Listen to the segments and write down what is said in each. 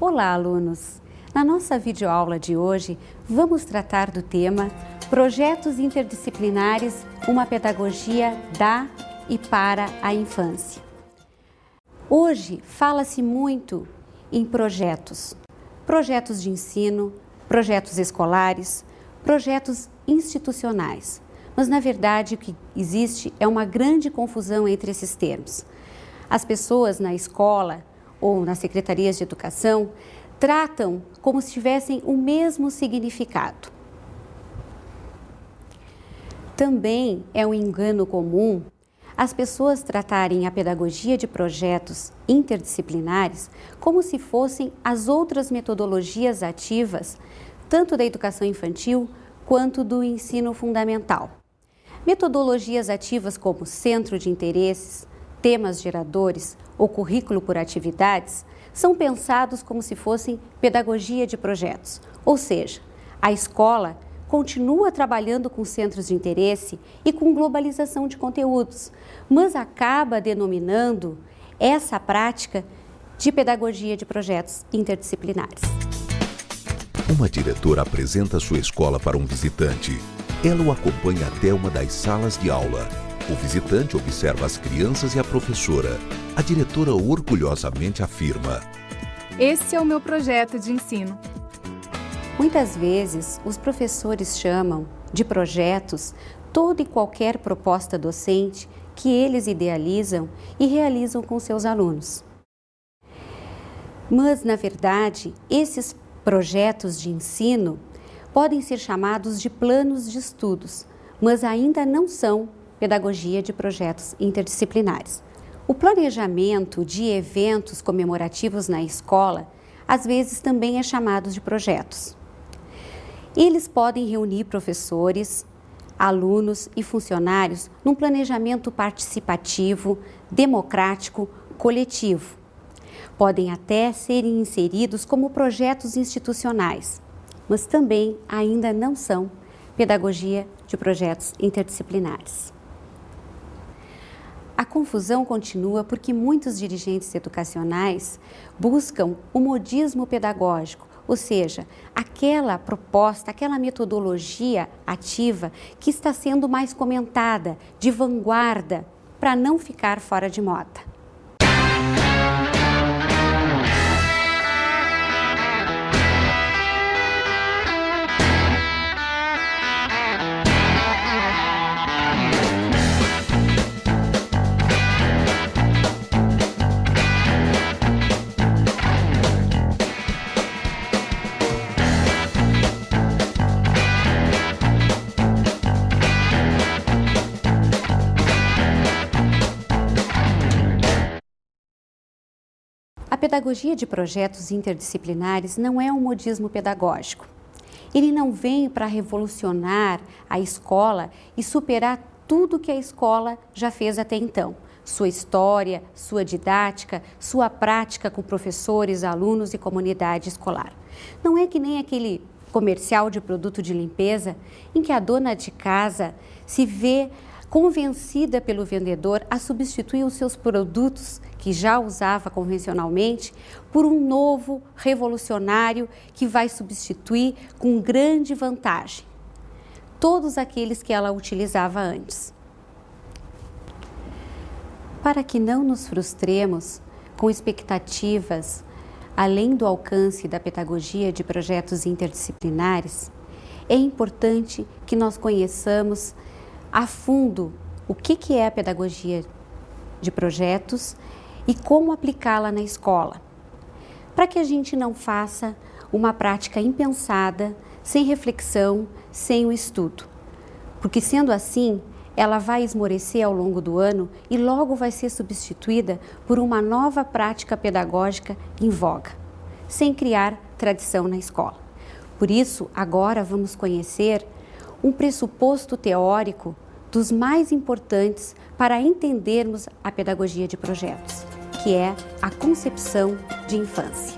Olá, alunos! Na nossa videoaula de hoje, vamos tratar do tema Projetos Interdisciplinares, uma pedagogia da e para a infância. Hoje fala-se muito em projetos de ensino, projetos escolares, projetos institucionais. Mas, na verdade, o que existe é uma grande confusão entre esses termos. As pessoas na escola ou nas secretarias de educação tratam como se tivessem o mesmo significado. Também é um engano comum as pessoas tratarem a pedagogia de projetos interdisciplinares como se fossem as outras metodologias ativas, tanto da educação infantil quanto do ensino fundamental. Metodologias ativas como centro de interesses, temas geradores ou currículo por atividades são pensados como se fossem pedagogia de projetos, ou seja, a escola continua trabalhando com centros de interesse e com globalização de conteúdos, mas acaba denominando essa prática de pedagogia de projetos interdisciplinares. Uma diretora apresenta sua escola para um visitante. Ela o acompanha até uma das salas de aula. O visitante observa as crianças e a professora. A diretora orgulhosamente afirma: "Esse é o meu projeto de ensino." Muitas vezes, os professores chamam de projetos toda e qualquer proposta docente que eles idealizam e realizam com seus alunos. Mas, na verdade, esses projetos de ensino podem ser chamados de planos de estudos, mas ainda não são pedagogia de projetos interdisciplinares. O planejamento de eventos comemorativos na escola, às vezes, também é chamado de projetos. Eles podem reunir professores, alunos e funcionários num planejamento participativo, democrático, coletivo. Podem até serem inseridos como projetos institucionais, mas também ainda não são pedagogia de projetos interdisciplinares. A confusão continua porque muitos dirigentes educacionais buscam o modismo pedagógico, ou seja, aquela proposta, aquela metodologia ativa que está sendo mais comentada, de vanguarda, para não ficar fora de moda. A pedagogia de projetos interdisciplinares não é um modismo pedagógico. Ele não vem para revolucionar a escola e superar tudo que a escola já fez até então. Sua história, sua didática, sua prática com professores, alunos e comunidade escolar. Não é que nem aquele comercial de produto de limpeza em que a dona de casa se vê convencida pelo vendedor a substituir os seus produtos que já usava convencionalmente por um novo revolucionário que vai substituir com grande vantagem todos aqueles que ela utilizava antes. Para que não nos frustremos com expectativas além do alcance da pedagogia de projetos interdisciplinares, é importante que nós conheçamos a fundo o que é a pedagogia de projetos e como aplicá-la na escola, para que a gente não faça uma prática impensada, sem reflexão, sem o estudo. Porque sendo assim, ela vai esmorecer ao longo do ano e logo vai ser substituída por uma nova prática pedagógica em voga, sem criar tradição na escola. Por isso, agora vamos conhecer um pressuposto teórico dos mais importantes para entendermos a pedagogia de projetos, que é a concepção de infância.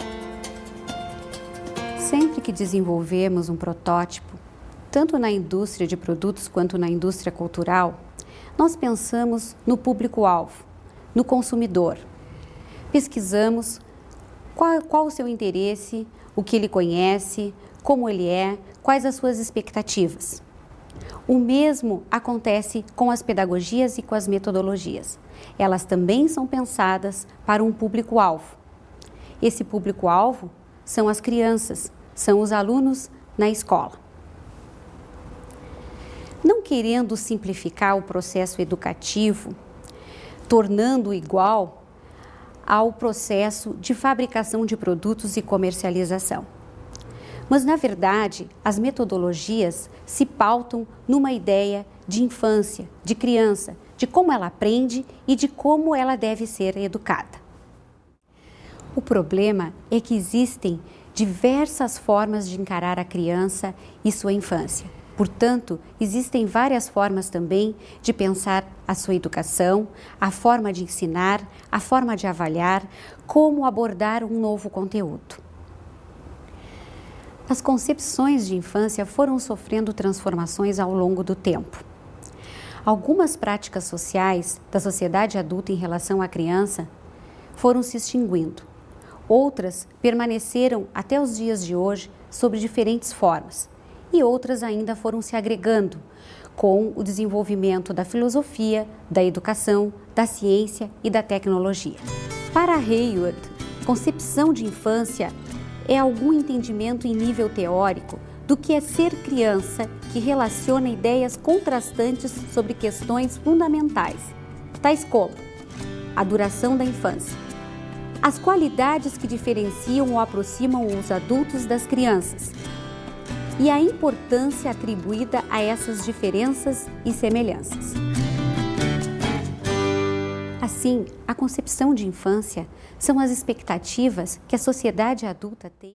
Sempre que desenvolvemos um protótipo, tanto na indústria de produtos quanto na indústria cultural, nós pensamos no público-alvo, no consumidor. Pesquisamos Qual o seu interesse, o que ele conhece, como ele é, quais as suas expectativas. O mesmo acontece com as pedagogias e com as metodologias. Elas também são pensadas para um público-alvo. Esse público-alvo são as crianças, são os alunos na escola. Não querendo simplificar o processo educativo, tornando-o igual ao processo de fabricação de produtos e comercialização. Mas, na verdade, as metodologias se pautam numa ideia de infância, de criança, de como ela aprende e de como ela deve ser educada. O problema é que existem diversas formas de encarar a criança e sua infância. Portanto, existem várias formas também de pensar a sua educação, a forma de ensinar, a forma de avaliar, como abordar um novo conteúdo. As concepções de infância foram sofrendo transformações ao longo do tempo. Algumas práticas sociais da sociedade adulta em relação à criança foram se extinguindo. Outras permaneceram até os dias de hoje sob diferentes formas. E outras ainda foram se agregando com o desenvolvimento da filosofia, da educação, da ciência e da tecnologia. Para Hayward, concepção de infância é algum entendimento em nível teórico do que é ser criança que relaciona ideias contrastantes sobre questões fundamentais, tais como a duração da infância, as qualidades que diferenciam ou aproximam os adultos das crianças, e a importância atribuída a essas diferenças e semelhanças. Assim, a concepção de infância são as expectativas que a sociedade adulta tem